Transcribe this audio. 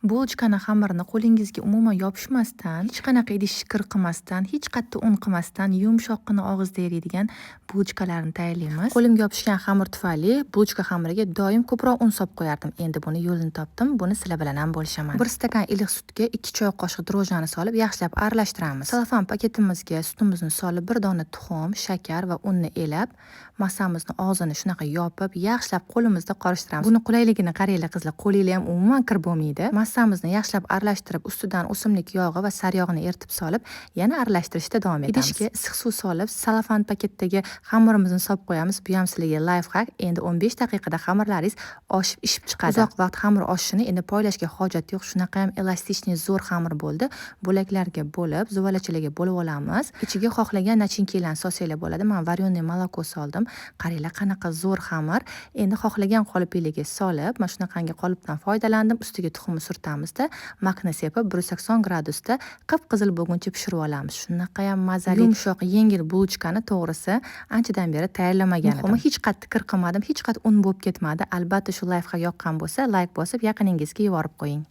Bulchkani xamirini qo'lingizga umuman yopishmasdan, hech qanaqa idish qirqimasdan, hech qattiq un qilmasdan yumshoqqina og'izda eriydigan bulchkalarni tayyorlaymiz. Qo'limga yopishgan xamir tufayli bulchka xamiriga doim ko'proq un solib qo'yardim. Endi buni yo'lini topdim. Buni sizlar bilan ham bo'lishaman. 1 stakan iliq sutga 2 choy qoshiq drojani solib yaxshilab aralashtiramiz. Salofan paketimizga sutimizni solib, bir dona tuxum, shakar va unni elab, massamizni og'zini shunaqa yopib, yaxshilab qo'limizda qorishtiramiz. Buni qulayligini qaranglar qizlar, qo'linglar ham umuman kir bo'lmaydi. Massamizni yaxshilab aralashtirib, ustidan o'simlik yog'i va saryog'ini eritib solib, yana aralashtirishda davom etamiz. Idishga issiq suv solib, salofan paketdagi xamirimizni solib qo'yamiz. Bu ham sizlarga life hack. Endi 15 daqiqada xamirlaringiz oshib ishib chiqadi. Uzoq vaqt xamir oshishini endi poylashga hojat yo'q. Shunaqa ham elastikniy zo'r xamir bo'ldi. Bo'laklarga bo'lib, zuvalachalarga bo'lib olamiz. Ichiga xohlagan nachinkilarni solsanglar bo'ladi. Men varyonniy moloko soldim. Qaranglar qanaqa zo'r xamir. Endi xohlagan qolipingizga solib, mana shunaqangi qolipdan foydalandim. Ustiga tuxumni surtamizda, makni sepib 180 gradusda qip-qizil bo'lguncha pishirib olamiz. Shunaqa ham mazali, yumshoq, yengil bulchkani to'g'risi anchadan beri tayyorlamagan edim. Muhimi hech qattiq qirqilmadim, hech qattiq un bo'lib ketmadi. Albatta shu layfga yoqqan bo'lsa, like bosib yaqiningizga yuborib qo'ying.